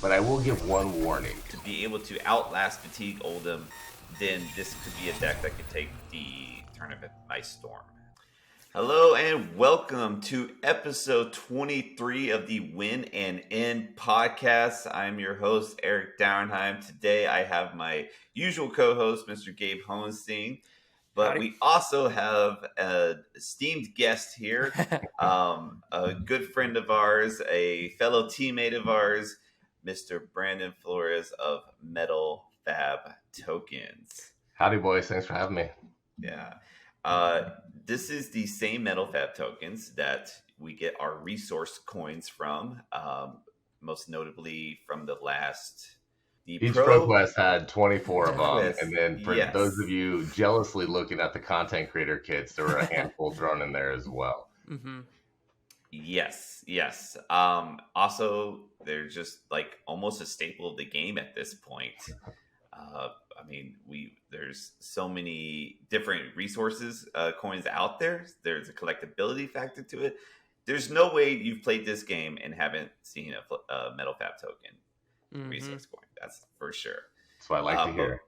but I will give one warning. To be able to outlast Fatigue Oldhim, then this could be a deck that could take the tournament by storm. Hello and welcome to episode 23 of the Win and End podcast. I'm your host, Eric Dauernheim. Today I have my usual co-host, Mr. Gabe Hohenstein. But Howdy. we also have an esteemed guest here, a good friend of ours, a fellow teammate of ours, Mr. Brandon Flores of Metal FAB Tokens. Howdy, boys. Thanks for having me. Yeah. This is the same Metal FAB Tokens that we get our resource coins from, most notably from the last... Each Pro Quest had 24 of them, Yes. and then for Yes. those of you jealously looking at the content creator kits, there were a handful thrown in there as well. Mm-hmm. Yes. Also, they're just like almost a staple of the game at this point. There's so many different resources, coins out there. There's a collectability factor to it. There's no way you've played this game and haven't seen a Metal FAB token resource coin. That's for sure. That's what I like to hear.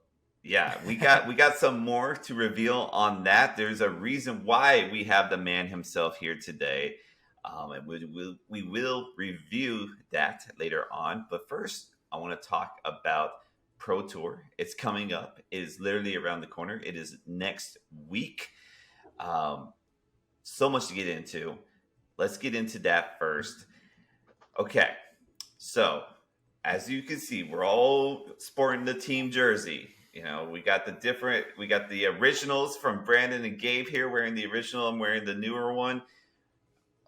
Yeah, we got some more to reveal on that. There's a reason why we have the man himself here today, and we will review that later on. But first, I want to talk about Pro Tour. It's coming up. It is literally around the corner. It is next week. So much to get into. Let's get into that first. Okay, so as you can see, we're all sporting the team jersey. You know, we got the originals from Brandon and Gabe here wearing the original. I'm wearing the newer one.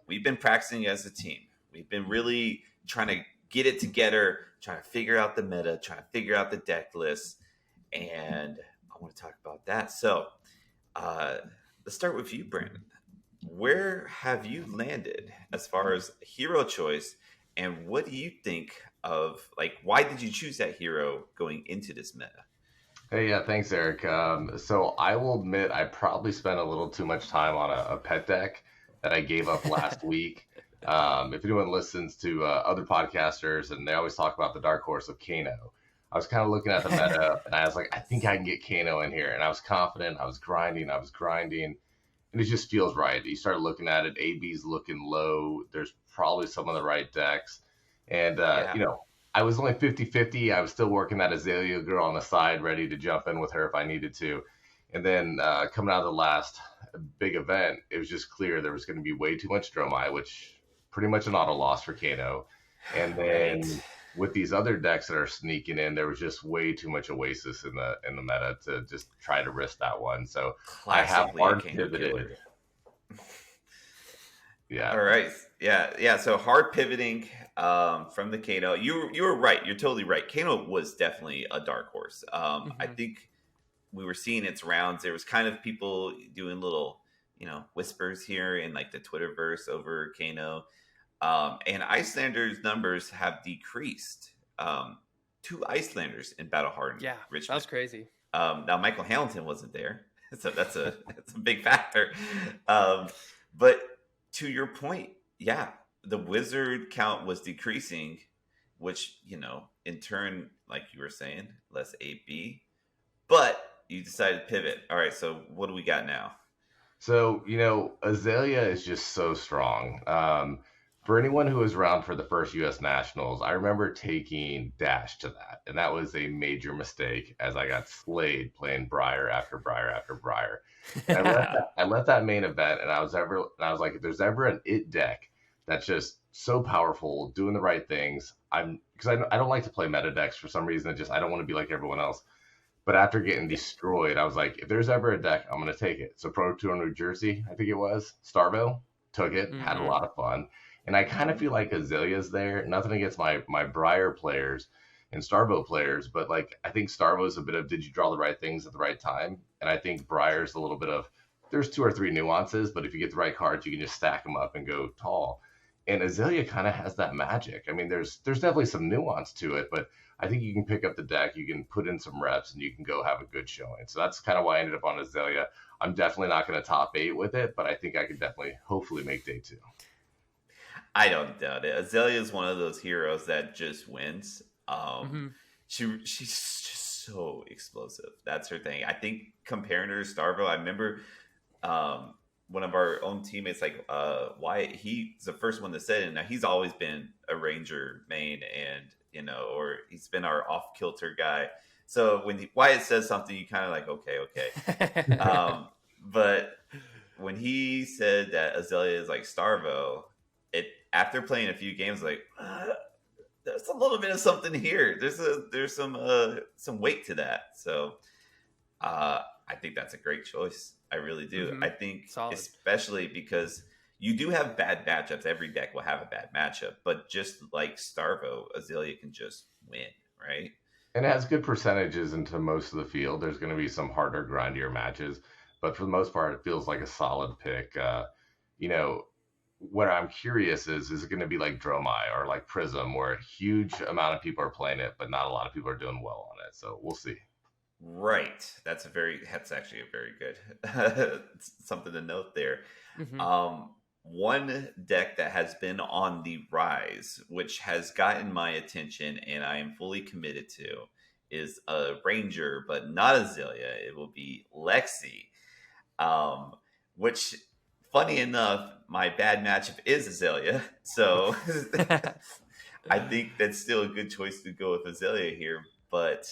We've been practicing as a team. We've been really trying to get it together, trying to figure out the meta, trying to figure out the deck list. And I want to talk about that. So let's start with you, Brandon. Where have you landed as far as hero choice? And what do you think of, like, why did you choose that hero going into this meta? Hey, yeah, thanks, Eric. So I will admit I probably spent a little too much time on a pet deck that I gave up last week. If anyone listens to other podcasters, and they always talk about the dark horse of Kano, I was kind of looking at the meta, and I was like, I think I can get Kano in here. And I was confident. I was grinding, and it just feels right. You start looking at it, AB's looking low. There's probably some of the right decks. And, I was only 50-50. I was still working that Azalea girl on the side, ready to jump in with her if I needed to. And then coming out of the last big event, it was just clear there was going to be way too much Dromai, which pretty much an auto loss for Kano. And then with these other decks that are sneaking in, there was just way too much Oasis in the meta to just try to risk that one. So I have hard pivoted. Yeah. All right. Yeah. So hard pivoting from the Kano. You were right. You're totally right. Kano was definitely a dark horse. I think we were seeing its rounds. There was kind of people doing little, whispers here in like the Twitterverse over Kano. And Icelanders' numbers have decreased. 2 Icelanders in Battle Hardened. Yeah, Richmond. that was crazy. Now Michael Hamilton wasn't there, so that's a big factor. But to your point, yeah, the wizard count was decreasing, which, in turn, like you were saying, less AB. But you decided to pivot. All right, so what do we got now? So, Azalea is just so strong. For anyone who was around for the first U.S. Nationals, I remember taking Dash to that, and that was a major mistake as I got slayed playing Briar after Briar after Briar. I left that main event, and I was like, if there's ever an it deck that's just so powerful, doing the right things, because I don't like to play meta decks for some reason. I don't want to be like everyone else. But after getting destroyed, I was like, if there's ever a deck, I'm going to take it. So Pro Tour New Jersey, I think it was, Starville, took it, had a lot of fun. And I kind of feel like Azalea's there. Nothing against my Briar players and Starvo players, but like I think Starvo is a bit of did you draw the right things at the right time? And I think Briar's a little bit of there's 2 or 3 nuances, but if you get the right cards, you can just stack them up and go tall. And Azalea kind of has that magic. I mean, there's definitely some nuance to it, but I think you can pick up the deck, you can put in some reps, and you can go have a good showing. So that's kind of why I ended up on Azalea. I'm definitely not going to top 8 with it, but I think I could definitely, hopefully, make day 2. I don't doubt it. Azalea is one of those heroes that just wins. Um, she's just so explosive. That's her thing. I think comparing her to Starvo, I remember one of our own teammates, like Wyatt, he's the first one that said it. Now he's always been a Ranger main, and or he's been our off kilter guy. So when Wyatt says something, you kind of like, okay. But when he said that Azalea is like Starvo, it after playing a few games, like there's a little bit of something here. There's some weight to that. So I think that's a great choice. I really do. I think solid. Especially because you do have bad matchups. Every deck will have a bad matchup, but just like Starvo, Azalea can just win, right? And it has good percentages into most of the field. There's going to be some harder, grindier matches, but for the most part, it feels like a solid pick. What I'm curious is it going to be like Dromai or like Prism, where a huge amount of people are playing it, but not a lot of people are doing well on it. So we'll see. Right. That's actually a very good something to note there. One deck that has been on the rise, which has gotten my attention and I am fully committed to, is a Ranger, but not Azalea. It will be Lexi, which, funny enough, my bad matchup is Azalea. So I think that's still a good choice to go with Azalea here. But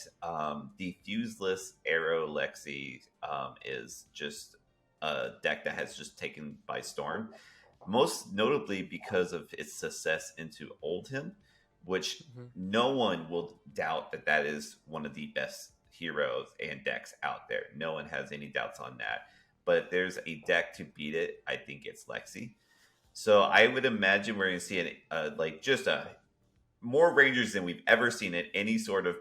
the Fuseless Arrow Lexi is just a deck that has just taken by storm. Most notably because of its success into Oldhim, which no one will doubt that is one of the best heroes and decks out there. No one has any doubts on that. But there's a deck to beat it. I think it's Lexi. So I would imagine we're going to see more Rangers than we've ever seen at any sort of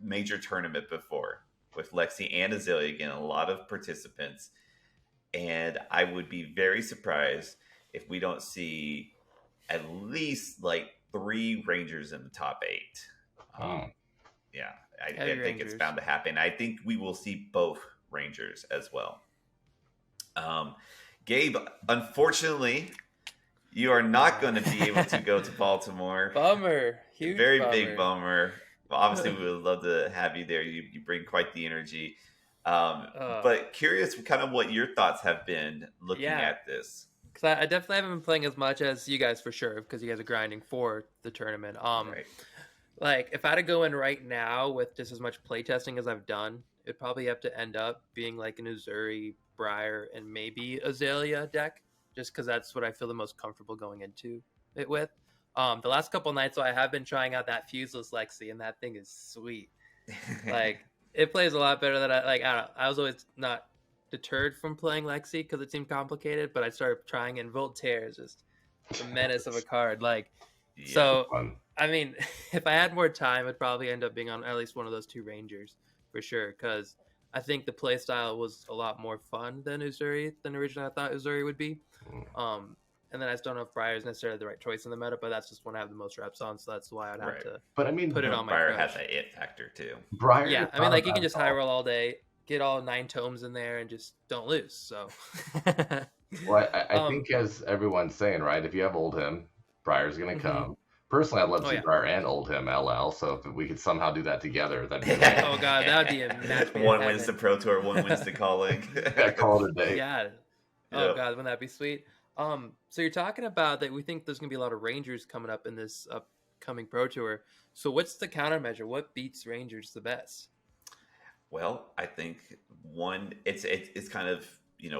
major tournament before, with Lexi and Azalea. Again, a lot of participants. And I would be very surprised if we don't see at least like 3 Rangers in the top 8. Yeah, I think it's bound to happen. I think we will see both Rangers as well. Gabe, unfortunately, you are not going to be able to go to Baltimore. Bummer. Huge Very bummer. Big bummer. Well, obviously, we would love to have you there. You bring quite the energy. But curious kind of what your thoughts have been looking at this. Because I definitely haven't been playing as much as you guys for sure, because you guys are grinding for the tournament. Right. Like, if I had to go in right now with just as much playtesting as I've done, it'd probably have to end up being like an Uzuri, Briar, and maybe Azalea deck, just because that's what I feel the most comfortable going into it with. The last couple nights, I have been trying out that Fuseless Lexi, and that thing is sweet. Like, it plays a lot better than I don't know. I was always not deterred from playing Lexi because it seemed complicated, but I started trying, and Voltaire is just a menace of a card. So I mean, if I had more time, I'd probably end up being on at least one of those 2 Rangers for sure, because I think the play style was a lot more fun than originally I thought Uzuri would be. And then I just don't know if Briar is necessarily the right choice in the meta, but that's just when I have the most reps on, so that's why I'd have to put it on my Briar has that it factor too. Briar, yeah, I mean, like, you can just high roll all day, get all 9 tomes in there, and just don't lose. So, well, I think as everyone's saying, right, if you have Oldhim, Briar's going to come. Personally, I'd love to see Briar and Oldhim LL, so if we could somehow do that together, that'd be great. Oh, God, that would be a match. One wins the Pro Tour, one wins the calling. Call it a day. Yeah. Oh, God, wouldn't that be sweet? So you're talking about that we think there's going to be a lot of Rangers coming up in this upcoming Pro Tour. So what's the countermeasure? What beats Rangers the best? Well, I think one, it's kind of,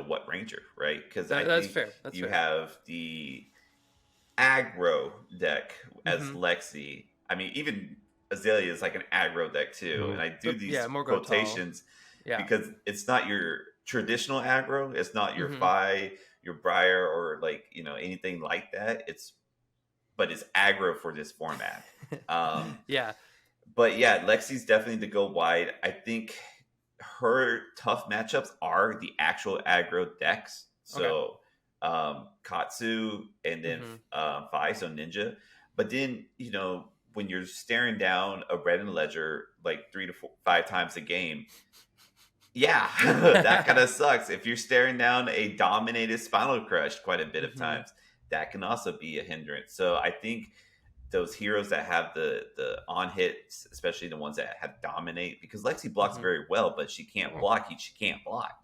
what Ranger, right? Because that's fair. You have the aggro deck as Lexi. I mean, even Azalea is like an aggro deck too. And I do these quotations because it's not your traditional aggro. It's not your Fi, your Briar, or like, anything like that. But it's aggro for this format. But yeah, Lexi's definitely to go wide. I think her tough matchups are the actual aggro decks. So Katsu and then Fi, so Ninja. But then, when you're staring down a Red and Ledger like 3 to 5 times a game, that kind of sucks. If you're staring down a dominated Spinal Crush quite a bit of times, that can also be a hindrance. So I think those heroes that have the on hits, especially the ones that have dominate, because Lexi blocks very well, but she can't block. She can't block.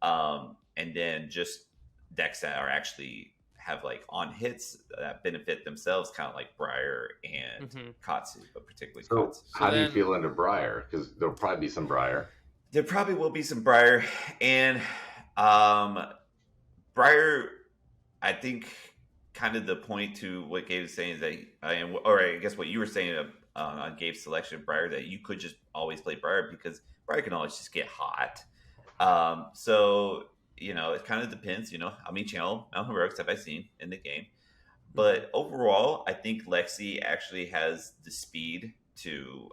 And then just decks that are actually have like on hits that benefit themselves, kind of like Briar and Katsu, but particularly Katsu. So how do you feel into Briar? Because there'll probably be some Briar. There probably will be some Briar, and Briar, I think, kind of the point to what Gabe is saying is that, I guess what you were saying on Gabe's selection of Briar, that you could just always play Briar because Briar can always just get hot. So, it kind of depends, how many channel Mount Heroics have I seen in the game. But overall, I think Lexi actually has the speed to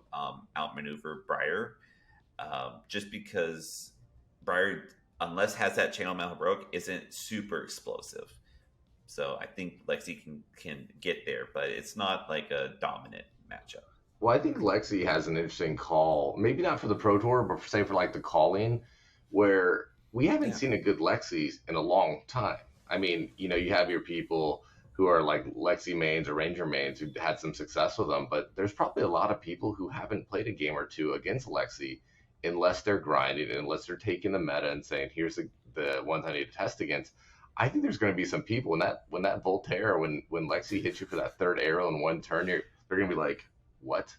outmaneuver Briar, just because Briar, unless has that channel Mount Heroic, isn't super explosive. So I think Lexi can get there, but it's not like a dominant matchup. Well, I think Lexi has an interesting call, maybe not for the Pro Tour, but say for like the calling, where we haven't seen a good Lexi in a long time. I mean, you have your people who are like Lexi mains or Ranger mains who had some success with them, but there's probably a lot of people who haven't played a game or two against Lexi unless they're grinding, unless they're taking the meta and saying, here's the ones I need to test against. I think there's going to be some people when that Voltaire, when Lexi hits you for that third arrow in one turn, they're going to be like, what?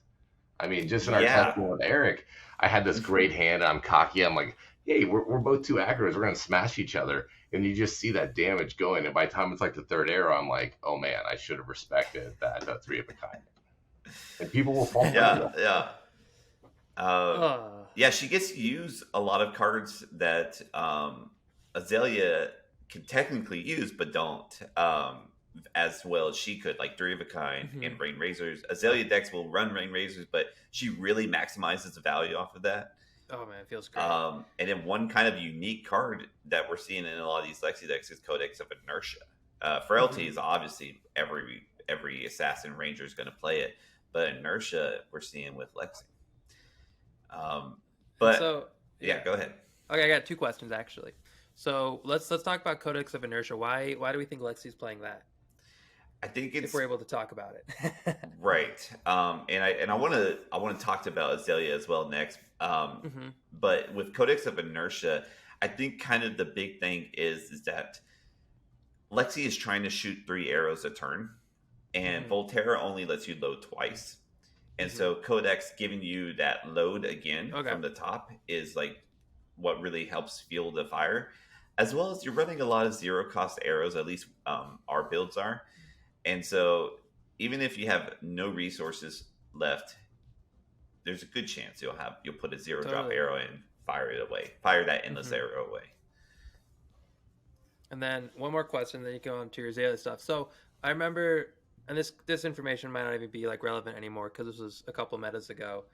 I mean, just in our testing with Eric, I had this great hand. I'm cocky. I'm like, hey, we're both two aggros. We're going to smash each other. And you just see that damage going. And by the time it's like the third arrow, I'm like, oh man, I should have respected that 3 of a kind. And people will fall for that. Yeah, she gets to use a lot of cards that Azalea can technically use, but don't as well as she could, like 3 of a kind and Rain Razors. Azalea decks will run Rain Razors, but she really maximizes the value off of that. Oh man, it feels great. And then one kind of unique card that we're seeing in a lot of these Lexi decks is Codex of Inertia. Frailty is obviously every assassin ranger is going to play it, but Inertia we're seeing with Lexi. Go ahead. Okay, I got 2 questions actually. So let's talk about Codex of Inertia. Why do we think Lexi's playing that? I think it's, if we're able to talk about it. Right. And I want to talk about Azalea as well next. But with Codex of Inertia, I think kind of the big thing is that Lexi is trying to shoot 3 arrows a turn, and Voltaire only lets you load twice. And so Codex giving you that load again from the top is like what really helps fuel the fire, as well as you're running a lot of 0-cost arrows, at least our builds are. And so even if you have no resources left, there's a good chance you'll put a 0-drop arrow and fire it away, fire that endless arrow away. And then one more question, then you go on to your Azalea stuff. So I remember, and this information might not even be like relevant anymore because this was a couple metas ago.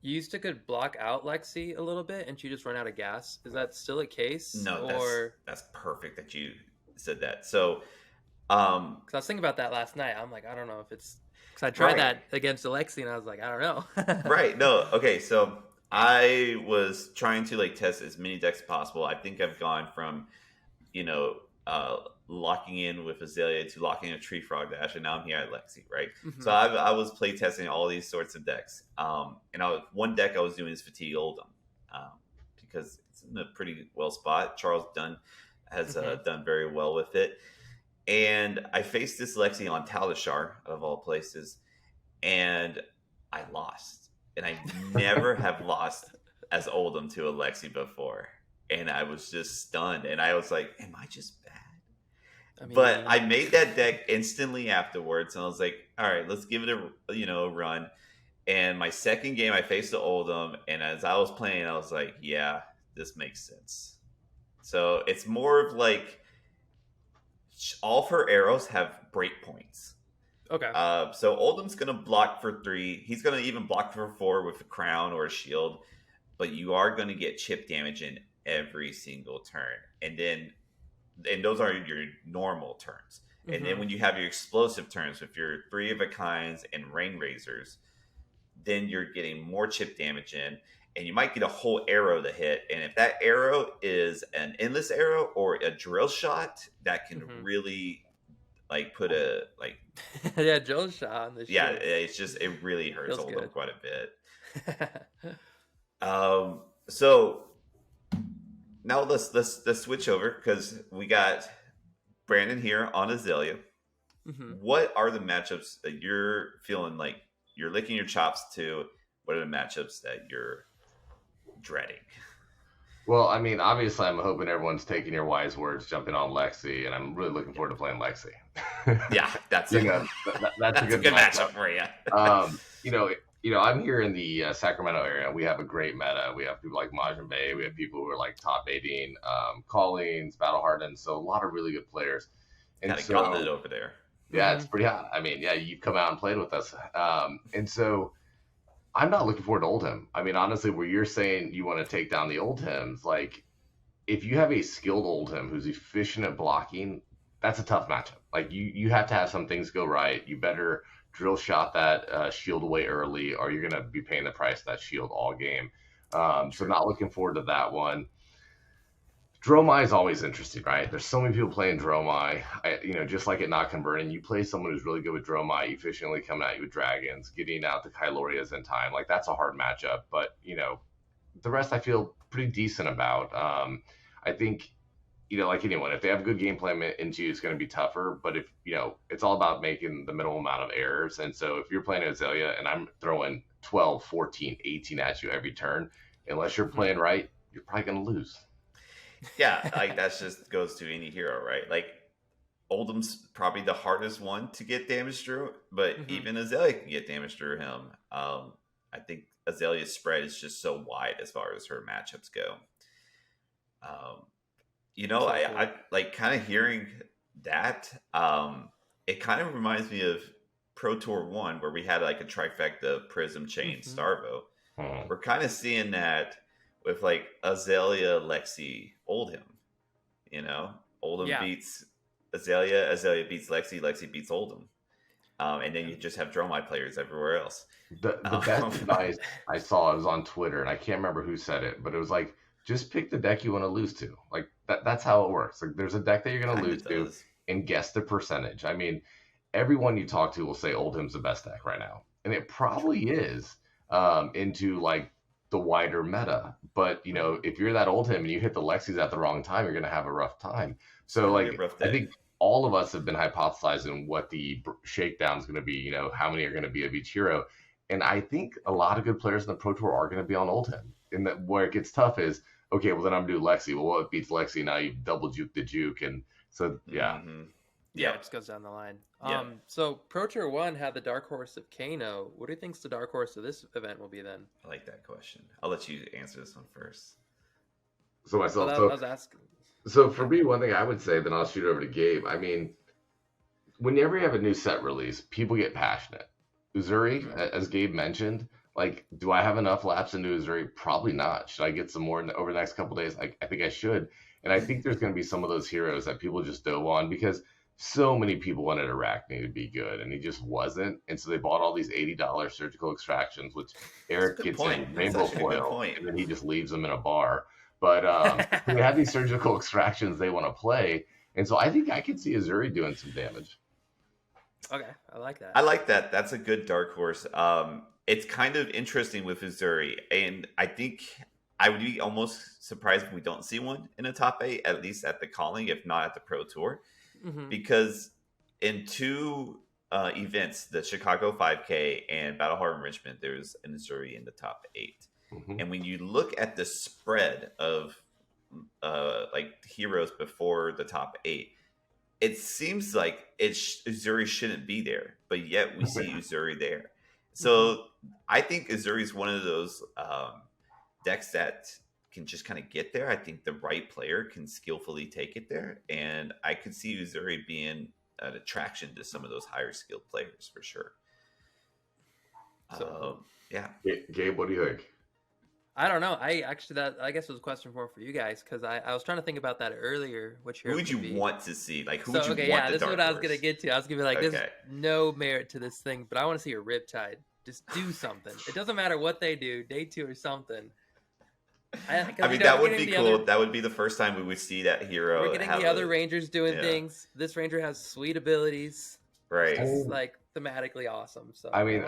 You used to could block out Lexi a little bit and she just run out of gas. Is that still a case? No, that's perfect that you said that. So, because I was thinking about that last night. I'm like, I don't know if it's because I tried that against Alexi and I was like, I don't know. Right. No. Okay. So I was trying to like test as many decks as possible. I think I've gone from, locking in with Azalea to locking in a Tree Frog Dash, and now I'm here at Lexi, right? So I was play testing all these sorts of decks. And one deck I was doing is Fatigue Oldham, because it's in a pretty well spot. Charles Dunn has done very well with it. And I faced this Lexi on Talishar, of all places, and I lost. And I never have lost as Oldham to a Lexi before. And I was just stunned. And I was like, am I just bad? But I made that deck instantly afterwards. And I was like, all right, let's give it a run. And my second game, I faced the Oldham. And as I was playing, I was like, yeah, this makes sense. So it's more of like, all of her arrows have breakpoints. Okay. So Oldham's going to block for 3. He's going to even block for 4 with a crown or a shield. But you are going to get chip damage in every single turn. And those are your normal turns. And then when you have your explosive turns with your 3 of a kinds and Rain Razors, then you're getting more chip damage in. And you might get a whole arrow to hit. And if that arrow is an endless arrow or a drill shot, that can really like put a like yeah, Joe's shot on the yeah, shit. it's just it really hurts Feels Oldham good. quite a bit. So now let's switch over because we got Brandon here on Azalea. Mm-hmm. What are the matchups that you're feeling like you're licking your chops to? What are the matchups that you're dreading? Well, I mean, obviously, I'm hoping everyone's taking your wise words, jumping on Lexi, and I'm really looking forward to playing Lexi. Yeah, that's you know, that's a good matchup for you. You know, I'm here in the Sacramento area. We have a great meta. We have people like Majin Bay. We have people who are like top 18, Colleen's, Battle Hardened. So a lot of really good players. And Got a so, gauntlet over there. Yeah, it's pretty hot. I mean, yeah, you've come out and played with us. And so I'm not looking forward to Oldhim. I mean, honestly, where you're saying you want to take down the Oldhims, like if you have a skilled Oldhim who's efficient at blocking, that's a tough matchup. Like you have to have some things go right. You better drill shot that shield away early, or you're gonna be paying the price of that shield all game. So not looking forward to that one. Dromai is always interesting, right? There's so many people playing Dromai. Just like it not converting, you play someone who's really good with Dromai, efficiently coming at you with dragons, getting out the Kylorias in time. Like that's a hard matchup, but the rest I feel pretty decent about. I think, like anyone, if they have good gameplay into you, it's going to be tougher. But if it's all about making the minimal amount of errors. And so if you're playing Azalea and I'm throwing 12, 14, 18 at you every turn, unless you're playing right, you're probably going to lose. Yeah, like that just goes to any hero, right? Like Oldham's probably the hardest one to get damage through, but even Azalea can get damage through him. I think Azalea's spread is just so wide as far as her matchups go. I like kind of hearing that. It kind of reminds me of Pro Tour 1 where we had like a trifecta of Prism, Chain, Starvo. We're kind of seeing that with like Azalea, Lexi, Oldhim. Oldhim beats Azalea, Azalea beats Lexi, Lexi beats Oldhim. And then you just have Dromai players everywhere else. The best advice I saw was on Twitter, and I can't remember who said it, but it was like, just pick the deck you want to lose to. Like that's how it works. Like there's a deck that you're going to lose to, and guess the percentage. I mean, everyone you talk to will say Oldhim's the best deck right now, and it probably is into like the wider meta. But if you're that Oldhim and you hit the Lexis at the wrong time, you're going to have a rough time. So like I think all of us have been hypothesizing what the shakedown is going to be. How many are going to be of each hero, and I think a lot of good players in the Pro Tour are going to be on Oldhim. And that where it gets tough is, okay, well then I'm gonna do Lexi. Well, what beats Lexi? Now you double juke the juke, and so yeah. Yeah, it just goes down the line. So Pro Tour 1 had the dark horse of Kano. What do you think's the dark horse of this event will be then? I like that question. I'll let you answer this one first. So myself. I was asking. So for me, one thing I would say, then I'll shoot over to Gabe. I mean, whenever you have a new set release, people get passionate. Uzuri, as Gabe mentioned, like, do I have enough laps into Uzuri? Probably not. Should I get some more over the next couple of days? I think I should. And I think there's going to be some of those heroes that people just dove on because so many people wanted Arachne to be good, and he just wasn't. And so they bought all these $80 surgical extractions, which Eric gets in rainbow foil, and then he just leaves them in a bar. But they have these surgical extractions they want to play. And so I think I could see Uzuri doing some damage. Okay, I like that. I like that. That's a good dark horse. It's kind of interesting with Uzuri, and I think I would be almost surprised if we don't see one in the top 8, at least at the calling, if not at the Pro Tour, because in 2 events, the Chicago 5K and Battle Hard Enrichment, there's an Uzuri in the top 8. And when you look at the spread of like heroes before the top 8, it seems like Uzuri shouldn't be there, but yet we see Uzuri there. So I think Uzuri is one of those decks that can just kind of get there. I think the right player can skillfully take it there, and I could see Uzuri being an attraction to some of those higher skilled players for sure. So yeah, Gabe, what do you think? I don't know. I guess it was a question for you guys because I was trying to think about that earlier. Who would you want to see? Like who would you want? Yeah, this is what I was gonna get to. I was gonna be like, there's no merit to this thing, but I want to see a Riptide. Just do something. It doesn't matter what they do, day 2 or something. I mean, that would be cool. That would be the first time we would see that hero. We're getting the other Rangers doing things. This Ranger has sweet abilities. Right. It's like thematically awesome. So I mean,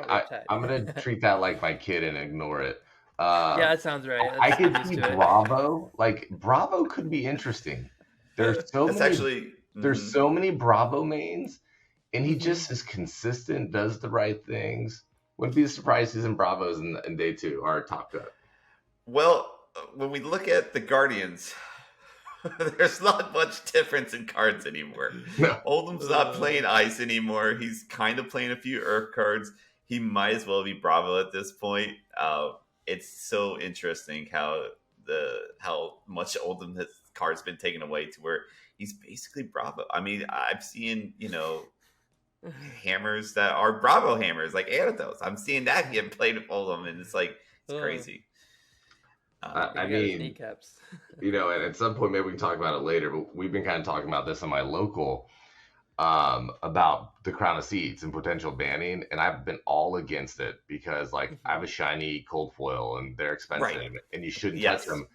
I'm gonna treat that like my kid and ignore it. Yeah, that sounds right. I could see Bravo. Like Bravo could be interesting. There's so many. There's so many Bravo mains, and he just is consistent, does the right things. Wouldn't be surprised he's in Bravos in day 2 or top cut. Well, when we look at the Guardians, there's not much difference in cards anymore. No. Oldham's not playing Ice anymore. He's kind of playing a few Earth cards. He might as well be Bravo at this point. It's so interesting how much Oldham his cards been taken away to where he's basically Bravo. I mean, I've seen, hammers that are Bravo hammers, like Anatos. I'm seeing that get played with Oldham, and it's like, it's crazy. I mean, and at some point, maybe we can talk about it later, but we've been kind of talking about this in my local about the Crown of Seeds and potential banning, and I've been all against it because, like, I have a shiny cold foil, and they're expensive, and you shouldn't touch them.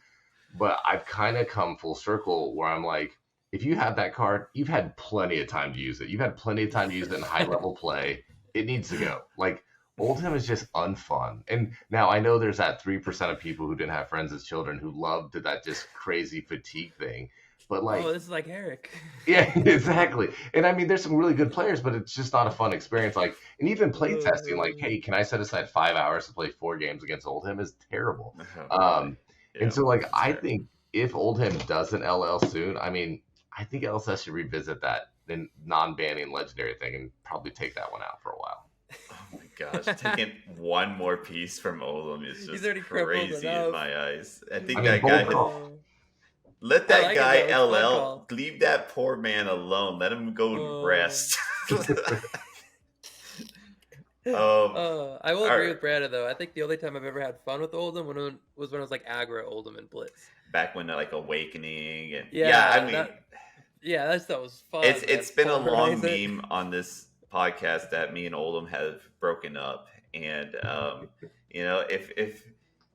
But I've kind of come full circle where I'm like, if you have that card, you've had plenty of time to use it. You've had plenty of time to use it in high-level play. It needs to go. Like, Oldham is just unfun. And now I know there's that 3% of people who didn't have friends as children who loved that just crazy fatigue thing. But like, this is like Eric. Yeah, exactly. And I mean, there's some really good players, but it's just not a fun experience. Like, and even play testing, like, hey, can I set aside 5 hours to play 4 games against Oldham is terrible. And so, like, I think if Oldham doesn't LL soon, I mean, I think LSS should revisit that non-banning legendary thing and probably take that one out for a while. Oh my gosh, taking one more piece from Oldham is just crazy in my eyes. I think that guy. Let that guy LL. Leave that poor man alone. Let him go rest. I will agree with Brandon though. I think the only time I've ever had fun with Oldham was when I was like aggro Oldham and Blitz. Back when like Awakening and that stuff was fun. It's been a long meme on this podcast that me and Oldham have broken up, and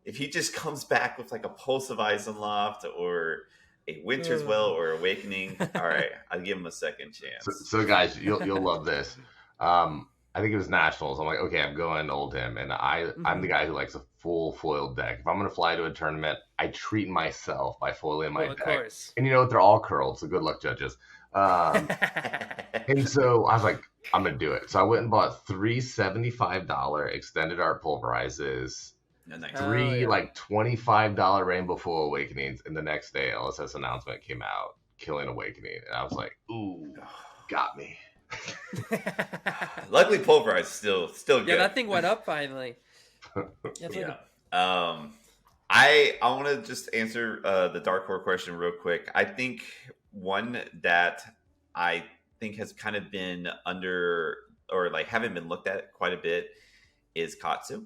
if he just comes back with like a Pulse of Isenloft or a Winter's Well or Awakening, all right, I'll give him a second chance. So guys, you'll love this. I think it was Nationals. I'm like, okay, I'm going Oldham, and I'm the guy who likes a full foiled deck. If I'm going to fly to a tournament, I treat myself by foiling my deck. Of course. And you know what? They're all curled, so good luck, judges. And so I was like, I'm going to do it. So I went and bought 3 $75 extended art pulverizes, 3 like $25 Rainbow Foil Awakenings, and the next day LSS announcement came out, killing Awakening. And I was like, ooh, got me. Luckily, pulverized still good. Yeah, that thing went up finally. I want to just answer the Dark Horse question real quick. I think one that I think has kind of been under or like haven't been looked at quite a bit is Katsu.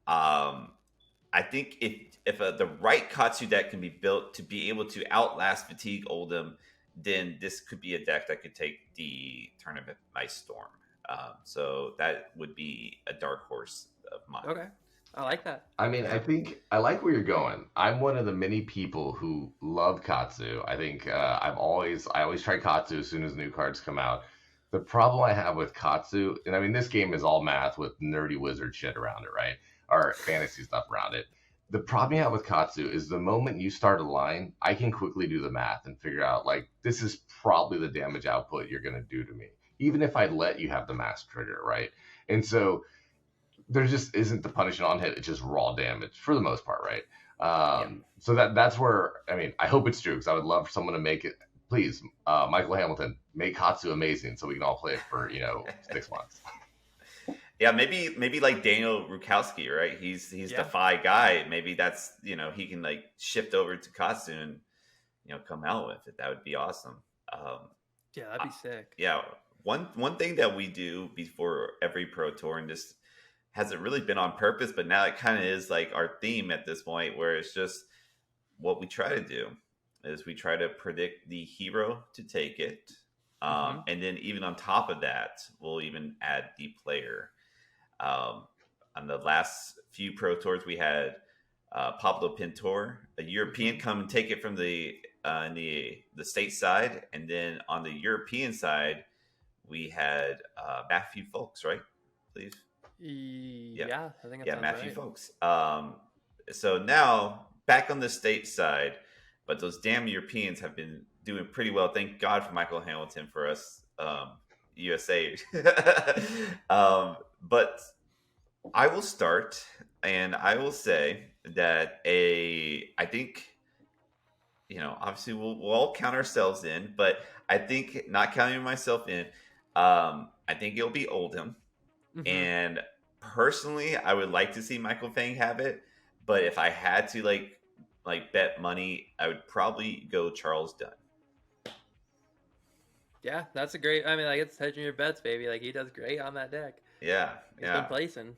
I think if the right Katsu deck can be built to be able to outlast Fatigue Oldham, then this could be a deck that could take the tournament by storm. So that would be a dark horse of mine. Okay, I like that. I mean, I think I like where you're going. I'm one of the many people who love Katsu. I think I always try Katsu as soon as new cards come out. The problem I have with Katsu, and I mean, this game is all math with nerdy wizard shit around it, right? Or fantasy stuff around it. The problem you have with Katsu is the moment you start a line, I can quickly do the math and figure out, like, this is probably the damage output you're going to do to me, even if I let you have the mass trigger, right? And so there just isn't the punishment on hit. It's just raw damage for the most part, right? So that's where, I mean, I hope it's true because I would love for someone to make it. Please, Michael Hamilton, make Katsu amazing so we can all play it for, 6 months. Yeah, maybe like Daniel Rukowski, right? He's the Phi guy. Maybe that's, he can like shift over to Katsu and, come out with it. That would be awesome. Yeah, that'd be sick. Yeah. One thing that we do before every pro tour, and this hasn't really been on purpose, but now it kind of is like our theme at this point, where it's just what we try to do is we try to predict the hero to take it. And then even on top of that, we'll even add the player. On the last few pro tours, we had Pablo Pintor, a European, come and take it from the state side, and then on the European side we had Matthew Folks, right? Please. Yeah, I think that sounds Matthew right. Folks. So now back on the state side, but those damn Europeans have been doing pretty well. Thank God for Michael Hamilton for us, USA. But I will start, and I will say that I think, obviously we'll all count ourselves in, but I think not counting myself in, I think it'll be Oldham. Mhm. And personally, I would like to see Michael Fang have it, but if I had to like bet money, I would probably go Charles Dunn. Yeah, that's a great. I mean, like, it's hedging your bets, baby. Like, he does great on that deck. Yeah, He's been placing.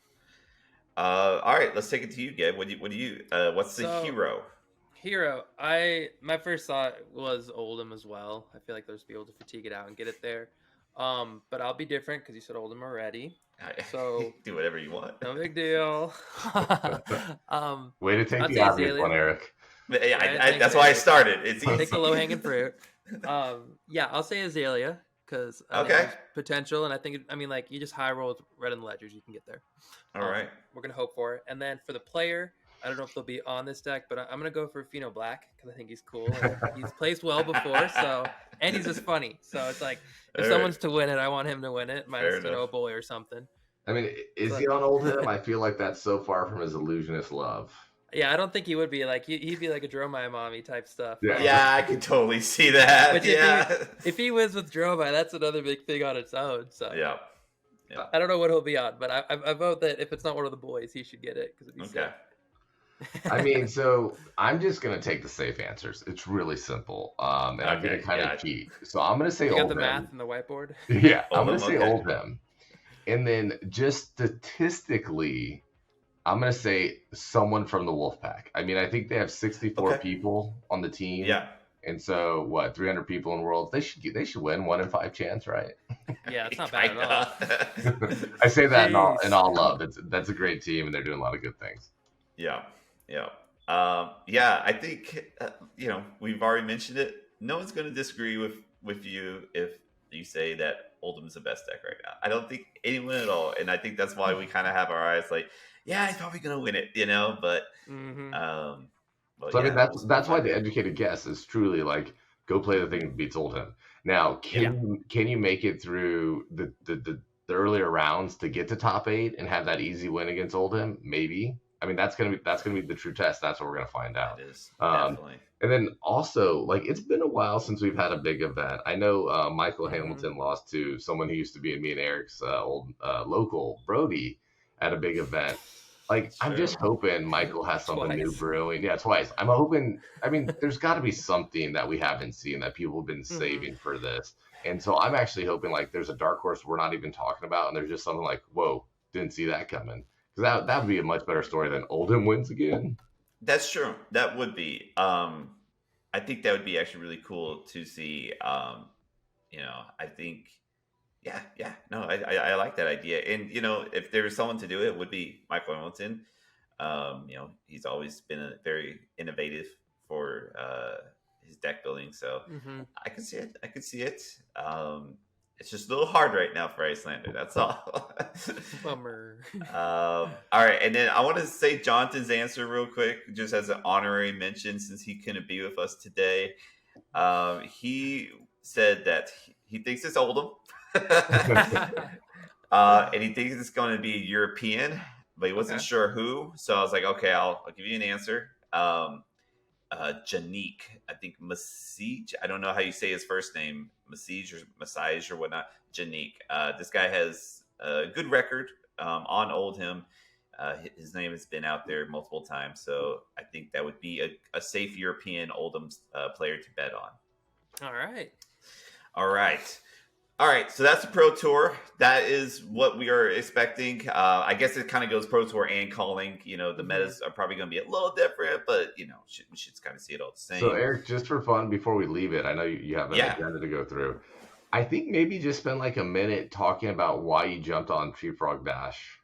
All right, let's take it to you, Gabe. What's the hero? Hero, my first thought was Oldham as well. I feel like there's people to fatigue it out and get it there. But I'll be different because you said Oldham already. So do whatever you want. No big deal. Way to take the obvious one, Eric. Yeah, that's why I started. It's easy. Take the low hanging fruit. Yeah, I'll say Azalea because potential, and I think you just high roll with red and ledgers, you can get there. All right, we're gonna hope for it. And then for the player, I don't know if they'll be on this deck, but I'm gonna go for Fino Black because I think he's cool. He's placed well before, and he's just funny. So it's like if someone's to win it, I want him to win it, minus boy or something. I mean, is he on Oldham? I feel like that's so far from his illusionist love. Yeah, I don't think he would be. Like he'd be like a Dromai mommy type stuff. Yeah, I can totally see that. But if he wins with Dromai, that's another big thing on its own. So yeah. I don't know what he'll be on, but I vote that if it's not one of the boys, he should get it because it'd be sick. I mean, so I'm just gonna take the safe answers. It's really simple, and I'm gonna kind of cheat. So I'm gonna say Oldham. You got the math and the whiteboard. Yeah, I'm gonna say Oldham, and then just statistically, I'm gonna say someone from the Wolfpack. I mean, I think they have 64 people on the team. Yeah. And so, 300 people in Worlds? They should win 1 in 5 chance, right? Yeah, it's not bad at all. I say that in all love. That's a great team, and they're doing a lot of good things. Yeah. I think we've already mentioned it. No one's going to disagree with you if you say that Oldham's the best deck right now. I don't think anyone at all, and I think that's why we kind of have our eyes like, yeah, he's probably going to win it, but. Mm-hmm. So I mean that's why the educated guess is truly like go play the thing that beats Oldham. Now can you make it through the earlier rounds to get to top 8 and have that easy win against Oldham? Maybe. I mean that's gonna be the true test. That's what we're gonna find out. It is definitely. And then also it's been a while since we've had a big event. I know Michael Hamilton lost to someone who used to be in me and Eric's old local Brody at a big event. I'm just hoping Michael has something new brewing. Yeah, twice. I'm hoping. I mean, there's got to be something that we haven't seen that people have been saving for this. And so I'm actually hoping there's a dark horse we're not even talking about, and there's just something whoa, didn't see that coming. Because that would be a much better story than Oldham wins again. That's true. That would be. I think that would be actually really cool to see. I think. Yeah. No, I like that idea. And, if there was someone to do it, it would be Michael Hamilton. He's always been very innovative for his deck building. So I can see it. It's just a little hard right now for Icelander. That's all. Bummer. All right. And then I want to say Jonathan's answer real quick, just as an honorary mention, since he couldn't be with us today. He said that he thinks it's Oldham. And he thinks it's going to be European, but he wasn't sure who. So I was like, okay, I'll give you an answer. Janique, I think Masij. I don't know how you say his first name, Masij or Masij or whatnot. Janique. This guy has a good record on Oldham. His name has been out there multiple times, so I think that would be a safe European Oldham player to bet on. All right, so that's the Pro Tour. That is what we are expecting. I guess it kind of goes Pro Tour and calling. The metas are probably going to be a little different, but, we should kind of see it all the same. So, Eric, just for fun, before we leave it, I know you have an agenda to go through. I think maybe just spend a minute talking about why you jumped on Tree Frog Dash.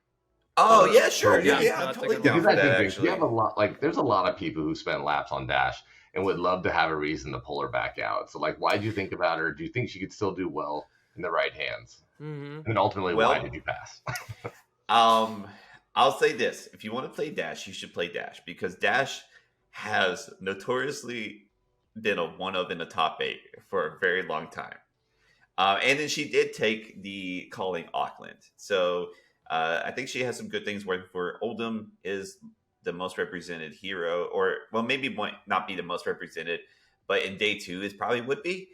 Oh yeah, sure. program. Yeah, No, I'm that's a totally good down Because for I that. think you Actually, have a lot, like, there's a lot of people who spend laps on Dash and would love to have a reason to pull her back out. So, like, why did you think about her? Do you think she could still do well in the right hands? Mm-hmm. And ultimately, why well, did you pass? um, I'll say this: if you want to play Dash, you should play Dash because Dash has notoriously been a one of in the top 8 for a very long time. And then she did take the calling Auckland. So I think she has some good things working for her. Oldham is the most represented hero, or, well, maybe might not be the most represented, but in day 2 it probably would be.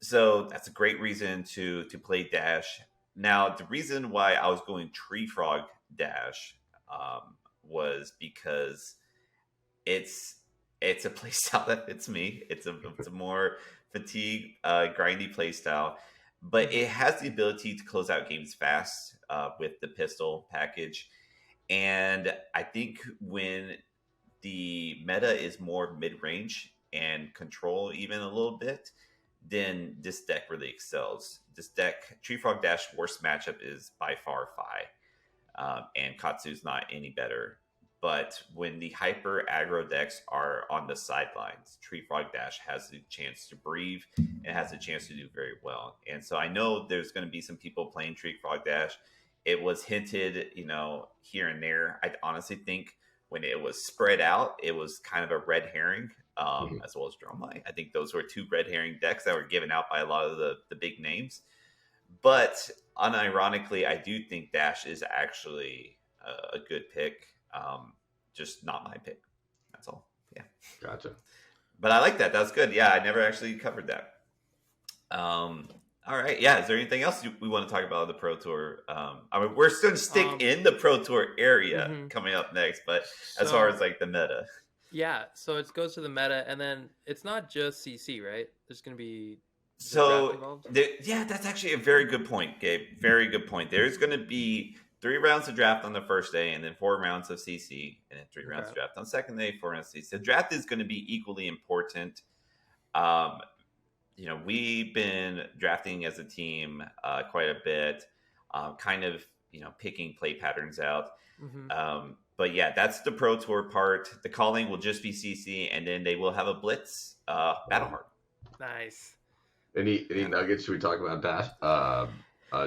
So that's a great reason to play Dash. Now, the reason why I was going Tree Frog Dash was because it's it's a playstyle that fits me. It's a more fatigue, grindy playstyle, but it has the ability to close out games fast with the pistol package. And I think when the meta is more mid range and control even a little bit, then this deck really excels. This deck, Tree Frog Dash worst matchup is by far and Katsu's not any better. But when the hyper aggro decks are on the sidelines, Tree Frog Dash has the chance to breathe and has a chance to do very well. And so I know there's going to be some people playing Tree Frog Dash. It was hinted, here and there. I honestly think when it was spread out, it was kind of a red herring, as well as Dromai. I think those were 2 red herring decks that were given out by a lot of the big names. But unironically, I do think Dash is actually a good pick. Just not my pick. That's all. Yeah. Gotcha. But I like that. That's good. Yeah, I never actually covered that. All right. Yeah. Is there anything else we want to talk about on the Pro Tour? I mean, we're still stick in the Pro Tour area coming up next, but as far as like the meta. Yeah. So it goes to the meta, and then it's not just CC, right? There's going to be So yeah, that's actually a very good point, Gabe. Very good point. There's going to be 3 rounds of draft on the first day, and then 4 rounds of CC, and then 3 rounds of draft on the second day, 4 rounds of CC. So draft is going to be equally important. We've been drafting as a team quite a bit, kind of picking play patterns out. But yeah, that's the Pro Tour part. The calling will just be CC, and then they will have a blitz battle heart. Nice. Any nuggets? Should we talk about Dash?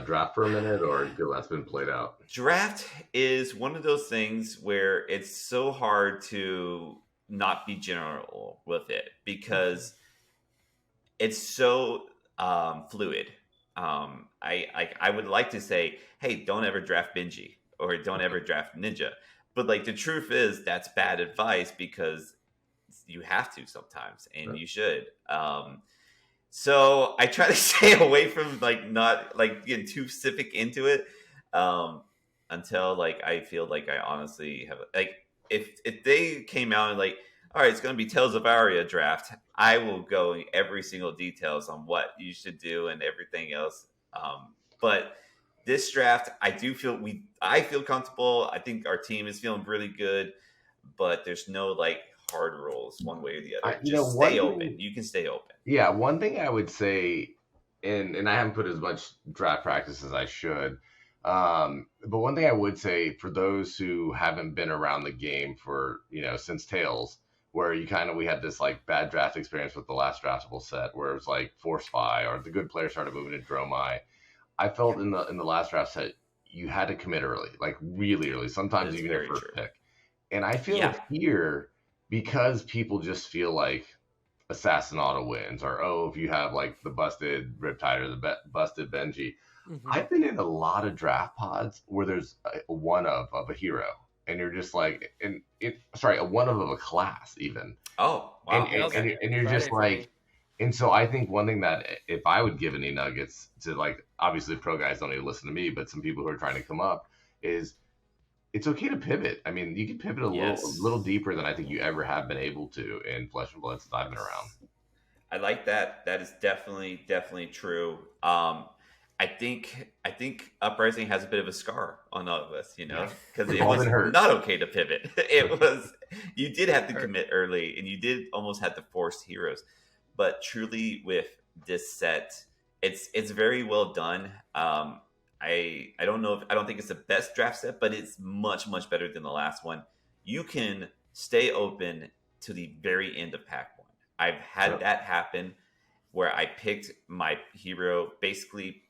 Draft for a minute, or do you feel that's been played out? Draft is one of those things where it's so hard to not be general with it because it's so fluid. I would like to say, hey, don't ever draft Benji or don't ever draft Ninja, but like the truth is that's bad advice because you have to sometimes, and you should. So I try to stay away from not getting too specific into it until I feel like I honestly have if they came out and all right, it's going to be Tales of Aria draft, I will go in every single details on what you should do and everything else. But this draft, I feel comfortable. I think our team is feeling really good, but there's no hard rules one way or the other. Just stay open. You can stay open. Yeah, one thing I would say, and I haven't put as much draft practice as I should, but one thing I would say for those who haven't been around the game for since Tales, where we had this bad draft experience with the last draftable set, where it was Force Spy or the good players started moving to Dromai. I felt in the last draft set you had to commit early, really early. Sometimes even your first pick, and I feel here because people just feel like Assassin Auto wins, or if you have the busted Riptide or the busted Benji. I've been in a lot of draft pods where there's a one of a hero, and you're just a one of a class even. Oh, wow. And you're just and so I think one thing that if I would give any nuggets to obviously pro guys don't even listen to me, but some people who are trying to come up is it's okay to pivot. I mean, you can pivot a little deeper than I think you ever have been able to in Flesh and Blood since I've been around. I like that. That is definitely true. I think Uprising has a bit of a scar on all of us, because it was not okay to pivot. You did have to commit early, and you did almost have to force heroes. But truly, with this set, it's very well done. I don't think it's the best draft set, but it's much better than the last one. You can stay open to the very end of pack 1. I've had that happen where I picked my hero basically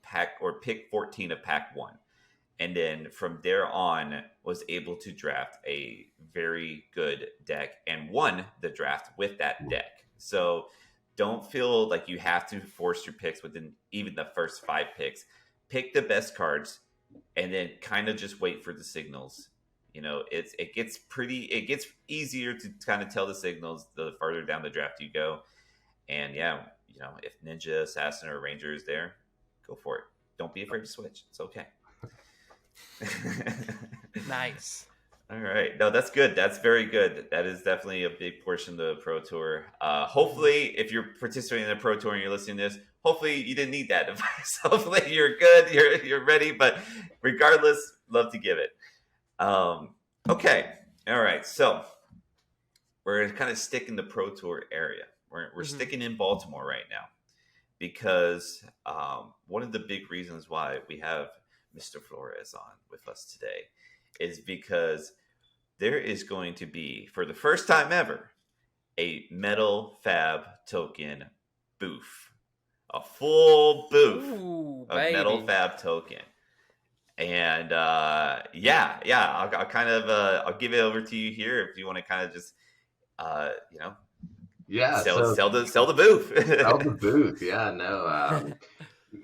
pick 14 of pack 1. And then from there on was able to draft a very good deck and won the draft with that deck. So don't feel like you have to force your picks within even the first 5 picks. Pick the best cards and then kind of just wait for the signals. You know, it gets easier to kind of tell the signals the farther down the draft you go. And yeah, you know, if Ninja, Assassin, or Ranger is there, go for it. Don't be afraid to switch. It's okay. Nice. All right. No, that's good. That's very good. That is definitely a big portion of the Pro Tour. Hopefully, if you're participating in the Pro Tour and you're listening to this, hopefully you didn't need that advice. Hopefully you're good. You're ready. But regardless, love to give it. Okay. All right. So we're kind of sticking the Pro Tour area. We're sticking in Baltimore right now because one of the big reasons why we have Mr. Flores on with us today is because there is going to be, for the first time ever, a Metal FAB token booth. A full booth of Metal FAB token. And I'll kind of I'll give it over to you here if you want to kind of just sell the booth. Sell the booth. Yeah, no.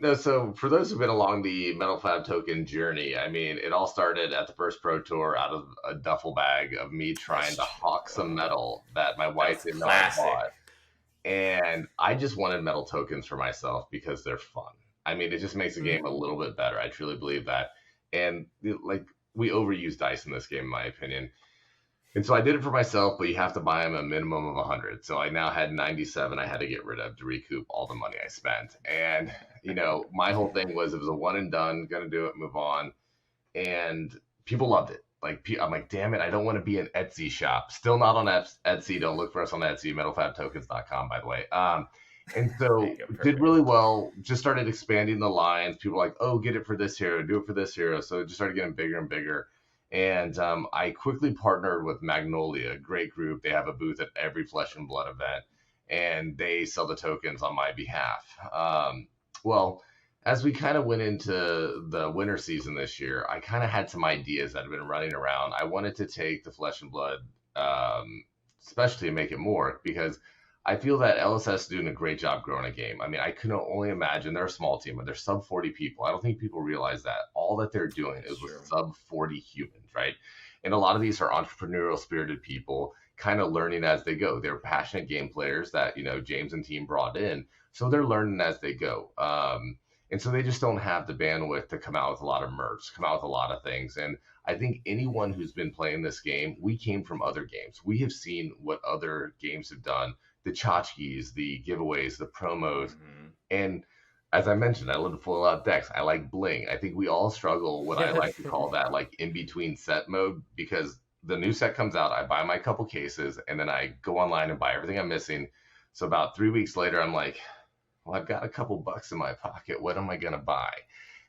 No, so for those who've been along the Metal FAB token journey, I mean, it all started at the first Pro Tour out of a duffel bag of me trying to hawk some metal that my wife didn't know I bought. And I just wanted metal tokens for myself because they're fun. I mean, it just makes the game a little bit better. I truly believe that. And we overuse dice in this game, in my opinion. And so I did it for myself, but you have to buy them a minimum of 100. So I now had 97 I had to get rid of to recoup all the money I spent. And, you know, my whole thing was it was a one and done, going to do it, move on. And people loved it. I'm like, damn it, I don't want to be an Etsy shop. Still not on Etsy. Don't look for us on Etsy, MetalFabTokens.com, by the way. And so did really well, just started expanding the lines. People were like, oh, get it for this hero, do it for this hero. So it just started getting bigger and bigger. And I quickly partnered with Magnolia, a great group. They have a booth at every Flesh and Blood event, and they sell the tokens on my behalf. Well, as we kind of went into the winter season this year, I kind of had some ideas that had been running around. I wanted to take the Flesh and Blood specialty and make it more, because I feel that LSS is doing a great job growing a game. I mean, I can only imagine they're a small team, but they're sub 40 people. I don't think people realize that. All that they're doing is with sub 40 humans, right? And a lot of these are entrepreneurial spirited people kind of learning as they go. They're passionate game players that, you know, James and team brought in. So they're learning as they go. And so they just don't have the bandwidth to come out with a lot of merch, come out with a lot of things. And I think anyone who's been playing this game, we came from other games. We have seen what other games have done. The tchotchkes, the giveaways, the promos. And as I mentioned, I love to pull out decks. I like bling. I think we all struggle what I like to call that like in between set mode, because the new set comes out, I buy my couple cases, and then I go online and buy everything I'm missing. So about 3 weeks later, I'm like, well, I've got a couple bucks in my pocket. What am I going to buy?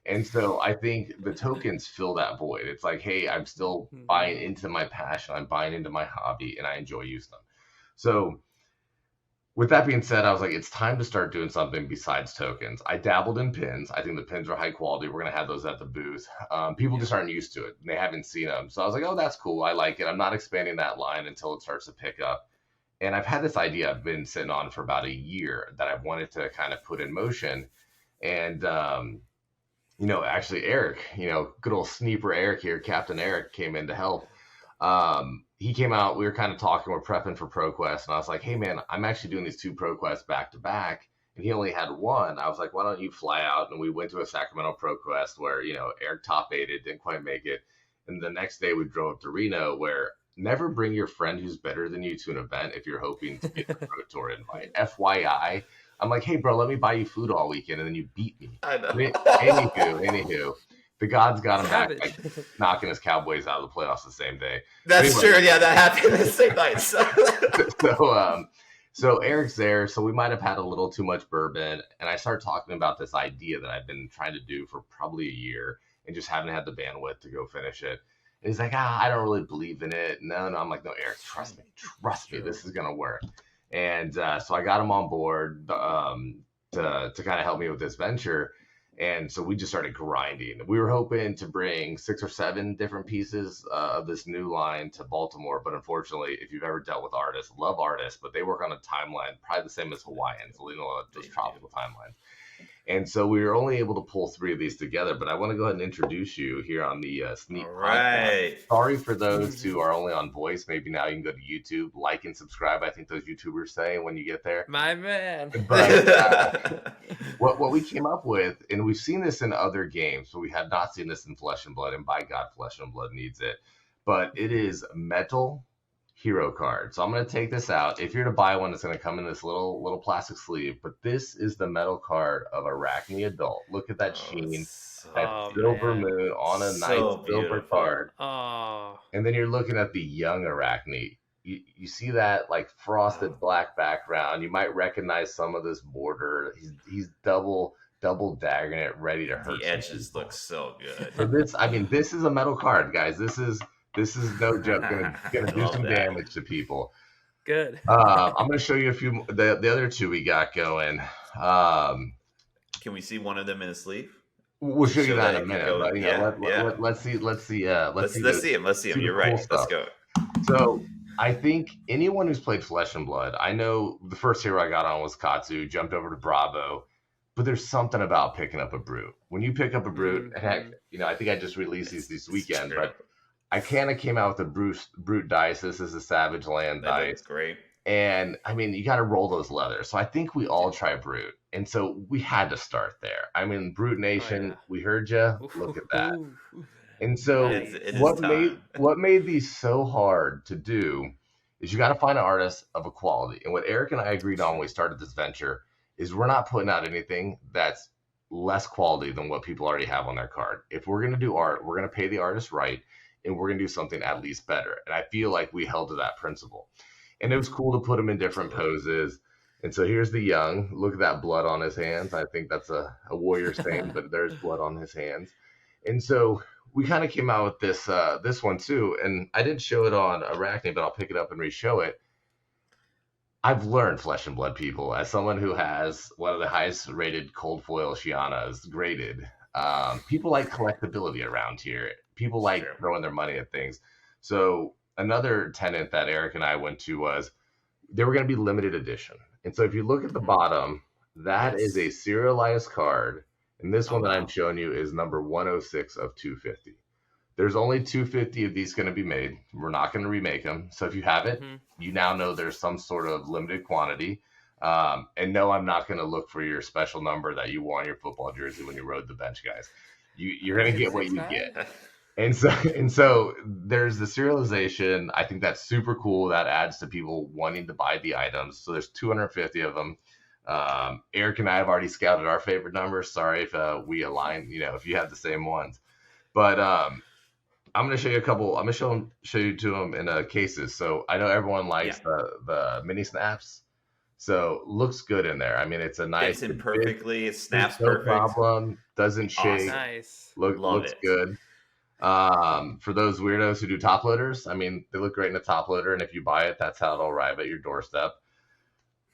And so I think the tokens fill that void. It's like, hey, I'm still buying into my passion. I'm buying into my hobby, and I enjoy using them. So with that being said, I was like, it's time to start doing something besides tokens. I dabbled in pins. I think the pins are high quality. We're going to have those at the booth. People just aren't used to it. They haven't seen them. So I was like, oh, that's cool. I like it. I'm not expanding that line until it starts to pick up. And I've had this idea I've been sitting on for about a year that I've wanted to kind of put in motion. And, you know, actually Eric, you know, good old Sneeper Eric here, Captain Eric, came in to help. He came out, we were kind of talking, we're prepping for ProQuest, and I was like, hey man, I'm actually doing these 2 ProQuests back to back, and he only had 1. I was like, why don't you fly out? And we went to a Sacramento ProQuest where, you know, Eric top 8'd, didn't quite make it. And the next day we drove up to Reno, where never bring your friend who's better than you to an event if you're hoping to get the Pro Tour invite. FYI, I'm like, hey bro, let me buy you food all weekend, and then you beat me. I know. Anywho. The gods got him back, like, knocking his Cowboys out of the playoffs the same day. That's true. Yeah, that happened the same night. So Eric's there. So we might have had a little too much bourbon. And I started talking about this idea that I've been trying to do for probably a year. and just haven't had the bandwidth to go finish it. And he's like, I don't really believe in it. No. I'm like, no, Eric, trust me, this is gonna work. And so I got him on board to kind of help me with this venture. And so we just started grinding. We were hoping to bring 6 or 7 different pieces of this new line to Baltimore. But unfortunately, if you've ever dealt with artists, love artists, but they work on a timeline, probably the same as Hawaiians, those tropical timelines. And so we were only able to pull 3 of these together, but I want to go ahead and introduce you here on the Sneep podcast. Sorry for those who are only on voice. Maybe now you can go to YouTube, like and subscribe. I think those YouTubers say when you get there. My man. But what we came up with, and we've seen this in other games, but we have not seen this in Flesh and Blood, and by God, Flesh and Blood needs it. But it is Metal hero card. So I'm going to take this out. If you're to buy one, it's going to come in this little plastic sleeve, but this is the metal card of Arachne Adult. Look at that sheen, that silver moon on a nice silver card. And then you're looking at the young Arachne. You see that like frosted black background. You might recognize some of this border. He's double daggering it, ready to hurt. The edges look so good. So this is a metal card, guys. This is no joke. Gonna do some damage to people. Good. I'm gonna show you a few. The other 2 we got going. Can we see one of them in a sleeve? We'll show you that in a minute. But let's see him. You're right. Let's go. So I think anyone who's played Flesh and Blood, I know the first hero I got on was Katsu. Jumped over to Bravo. But there's something about picking up a brute. When you pick up a brute, and heck, I think I just released these this weekend, but I kind of came out with a brute dice. This is a Savage Land dice. That's great. And I mean, you got to roll those leathers. So I think we all try brute. And so we had to start there. I mean, Brute Nation, we heard you. Look at that. And so what made these so hard to do is you got to find an artist of a quality. And what Eric and I agreed on when we started this venture is we're not putting out anything that's less quality than what people already have on their card. If we're going to do art, we're going to pay the artist right, and we're going to do something at least better. And I feel like we held to that principle. And it was cool to put him in different poses. And so here's the young. Look at that blood on his hands. I think that's a warrior stain, but there's blood on his hands. And so we kind of came out with this one too. And I didn't show it on Arachne, but I'll pick it up and re-show it. I've learned, Flesh and Blood people, as someone who has one of the highest rated cold foil Shianas graded. People like collectability around here. People like throwing their money at things. So another tenet that Eric and I went to was they were going to be limited edition. And so if you look at the bottom, that is a serialized card. And this one that I'm showing you is number 106 of 250. There's only 250 of these going to be made. We're not going to remake them. So if you have it, you now know there's some sort of limited quantity. And no, I'm not going to look for your special number that you wore on your football jersey when you rode the bench, guys. You're going to get what you get. And so there's the serialization. I think that's super cool. That adds to people wanting to buy the items. So there's 250 of them. Eric and I have already scouted our favorite numbers. Sorry if we align, if you have the same ones. But I'm going to show you a couple. I'm going to show you to them in cases. So I know everyone likes the mini snaps. So looks good in there. I mean, it's a nice. Fits in perfectly. It snaps no perfect. Problem. Doesn't shake. Nice. Looks good. For those weirdos who do top loaders, I mean, they look great in a top loader, and if you buy it, that's how it'll arrive at your doorstep.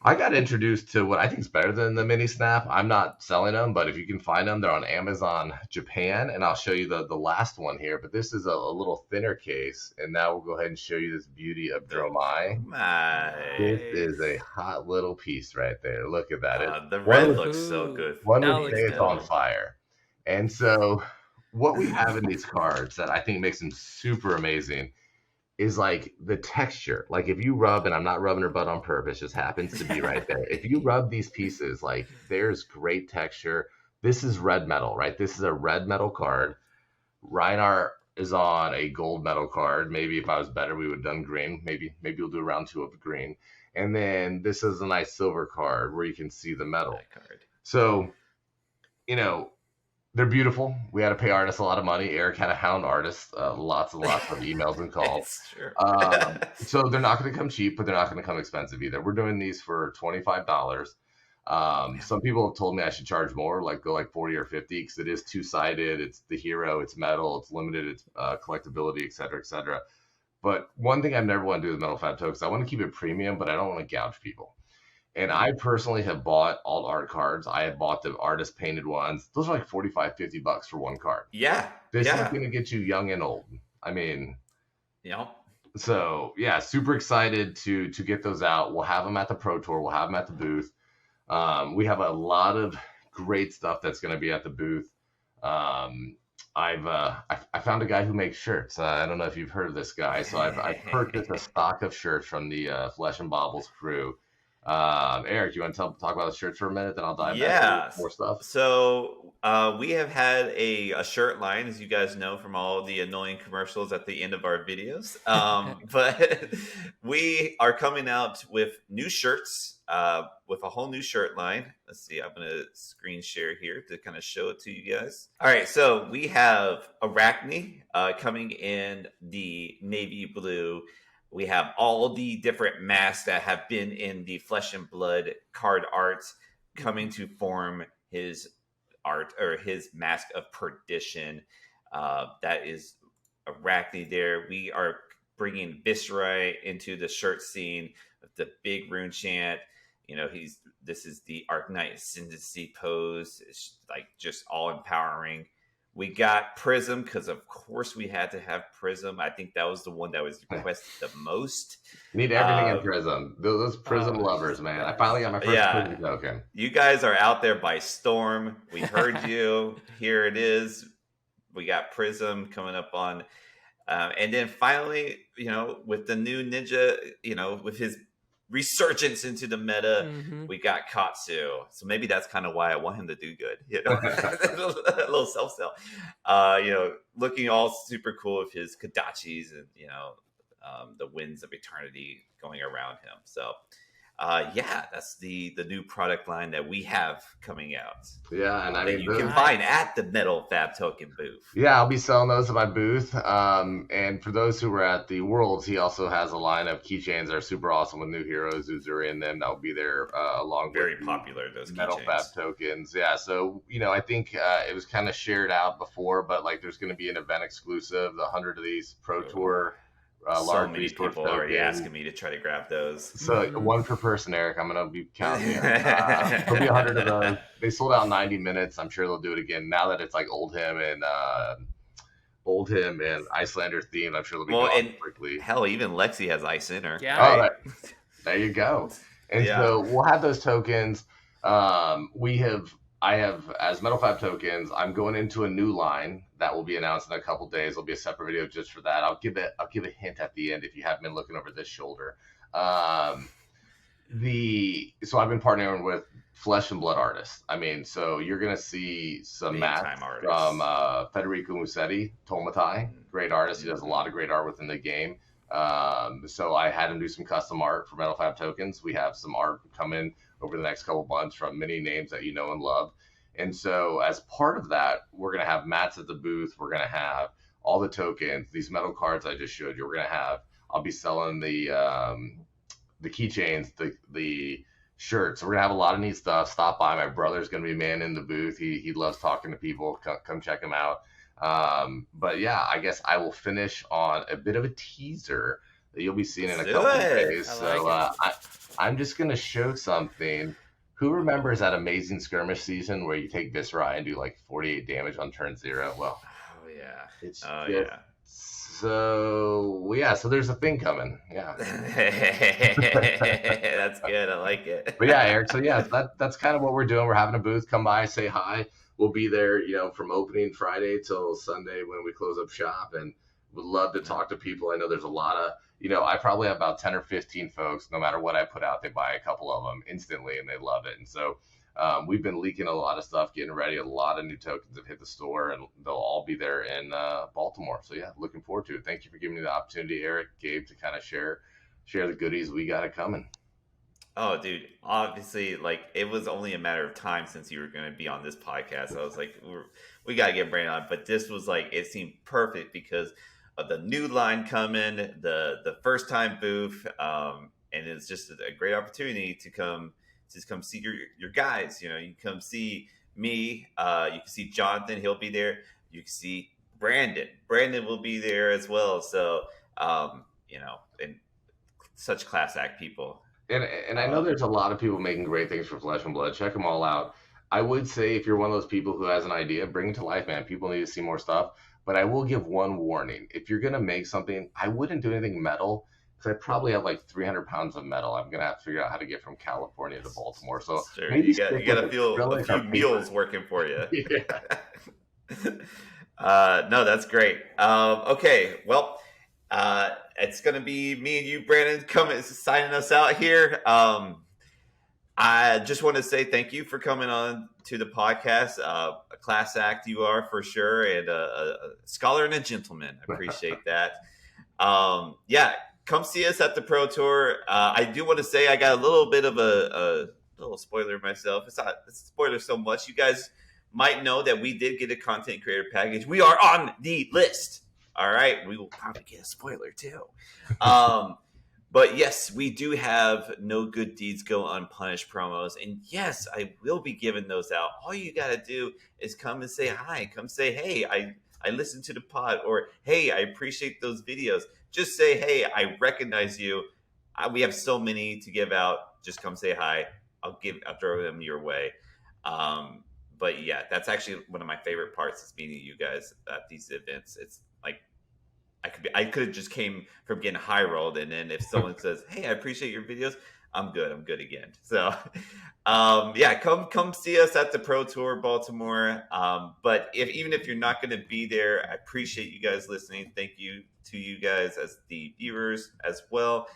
I got introduced to what I think is better than the mini snap. I'm not selling them, but if you can find them, they're on Amazon Japan, and I'll show you the last one here. But this is a little thinner case, and now we'll go ahead and show you this beauty of Dromai. Nice. This is a hot little piece right there. Look at that. The red looks so good. One would say it's on fire. And so what we have in these cards that I think makes them super amazing is like the texture. Like if you rub, and I'm not rubbing her butt on purpose, just happens to be right there. If you rub these pieces, like there's great texture. This is red metal, right? This is a red metal card. Reinhardt is on a gold metal card. Maybe if I was better, we would have done green. Maybe we'll do a round 2 of green. And then this is a nice silver card where you can see the metal. So, they're beautiful. We had to pay artists a lot of money. Eric had to hound artists, lots and lots of emails and calls. So they're not going to come cheap, but they're not going to come expensive either. We're doing these for $25. Some people have told me I should charge more, like go like 40 or 50, because it is two-sided. It's the hero, it's metal, it's limited, it's collectability, et cetera, et cetera. But one thing I've never want to do with Metal FAB Tokens, I want to keep it premium, but I don't want to gouge people. And I personally have bought alt art cards. I have bought the artist painted ones. Those are like 45, $50 for one card. Yeah. This is going to get you young and old. I mean, so yeah, super excited to get those out. We'll have them at the Pro Tour. We'll have them at the booth. We have a lot of great stuff that's going to be at the booth. I found a guy who makes shirts. I don't know if you've heard of this guy. So I've purchased a stock of shirts from the Flesh and Baubles crew. Eric, you want to talk about the shirts for a minute? Then I'll dive back into more stuff. So we have had a shirt line, as you guys know from all the annoying commercials at the end of our videos. But we are coming out with new shirts, with a whole new shirt line. Let's see, I'm going to screen share here to kind of show it to you guys. All right, so we have Arachne coming in the navy blue. We have all the different masks that have been in the Flesh and Blood card art coming to form his art, or his mask of perdition. That is Arachne there. We are bringing Viscera into the shirt scene with the big rune chant. You know, this is the Arknight Ascendancy pose. It's like just all empowering. We got Prism, because of course we had to have Prism. I think that was the one that was requested the most. Need everything in Prism. Those Prism lovers, man. I finally got my first Prism token. You guys are out there by storm. We heard you. Here it is. We got Prism coming up on. And then finally, with the new Ninja, with his resurgence into the meta, we got Katsu. So maybe that's kind of why I want him to do good. A little self-sell. Looking all super cool with his Kadachis and the winds of eternity going around him. So that's the new product line that we have coming out. Yeah, and I mean, you can find at the Metal FAB Token booth. Yeah, I'll be selling those at my booth. And for those who were at the Worlds, he also has a line of keychains that are super awesome with new heroes, Uzuri, and them. That'll be there along very with popular those Metal FAB Tokens. Yeah, so I think it was kind of shared out before, but like there's going to be an event exclusive, the 100 of these Pro Tour. So many people are already asking me to try to grab those. So one per person, Eric. I'm going to be counting. There'll be 100 of those. They sold out in 90 minutes. I'm sure they'll do it again. Now that it's like Oldhim and Icelander themed, I'm sure they'll be going quickly. Hell, even Lexi has Ice in her. Yeah. All right. There you go. And so we'll have those tokens. I have, as Metal FAB Tokens, I'm going into a new line that will be announced in a couple days. There'll be a separate video just for that. I'll give a hint at the end if you haven't been looking over this shoulder. So I've been partnering with Flesh and Blood artists. I mean, so you're gonna see some masks from Federico Musetti, Tomatai, great artist. He does a lot of great art within the game. So I had him do some custom art for Metal FAB Tokens. We have some art coming over the next couple months from many names that you know and love. And so as part of that, we're going to have mats at the booth. We're going to have all the tokens, these metal cards I just showed you. We're going to have, I'll be selling the keychains, the shirts. So we're going to have a lot of neat stuff. Stop by. My brother's going to be manning the booth. He loves talking to people. Come check him out. But yeah, I guess I will finish on a bit of a teaser that you'll be seeing in a couple of days. I'm just going to show something. Who remembers that amazing skirmish season where you take Viscera and do like 48 damage on turn 0? Well, so there's a thing coming. Yeah. That's good. I like it. But yeah, Eric. So yeah, that's kind of what we're doing. We're having a booth. Come by, say hi. We'll be there, from opening Friday till Sunday when we close up shop, and would love to talk to people. I know there's a lot of, I probably have about 10 or 15 folks. No matter what I put out, they buy a couple of them instantly and they love it. And so we've been leaking a lot of stuff, getting ready. A lot of new tokens have hit the store, and they'll all be there in Baltimore. So yeah, looking forward to it. Thank you for giving me the opportunity, Eric, Gabe, to kind of share the goodies we got it coming. Oh, dude, obviously, it was only a matter of time since you were going to be on this podcast. I was like, we got to get Brandon on. But this was it seemed perfect because of the new line coming, the first time booth. And it's just a great opportunity to come to come see your guys. You know, you can come see me. You can see Jonathan. He'll be there. You can see Brandon. Brandon will be there as well. So, you know, and such class act people. And I know there's a lot of people making great things for Flesh and Blood. Check them all out. I would say if you're one of those people who has an idea, bring it to life, man. People need to see more stuff. But I will give one warning. If you're going to make something, I wouldn't do anything metal because I probably have like 300 pounds of metal. I'm going to have to figure out how to get from California to Baltimore. So sure, maybe you got to feel a few mules working for you. No, that's great. Okay, well, it's going to be me and you, Brandon, signing us out here. I just want to say thank you for coming on to the podcast. A class act you are for sure, and a scholar and a gentleman. I appreciate that. Yeah, come see us at the Pro Tour. I do want to say I got a little bit of a little spoiler myself. It's not a spoiler so much. You guys might know that we did get a content creator package. We are on the list. All right, we will probably get a spoiler too. But yes, we do have No Good Deeds Go Unpunished promos. And yes, I will be giving those out. All you got to do is come and say hi. Come say, hey, I listened to the pod. Or, hey, I appreciate those videos. Just say, hey, I recognize you. We have so many to give out. Just come say hi. I'll throw them your way. But yeah, that's actually one of my favorite parts is meeting you guys at these events. It's like, I could have just came from getting high rolled, and then if someone says, "Hey, I appreciate your videos," I'm good again. So, yeah, come see us at the Pro Tour Baltimore. But even if you're not going to be there, I appreciate you guys listening. Thank you to you guys as the viewers as well,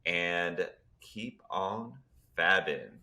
and keep on fabbing.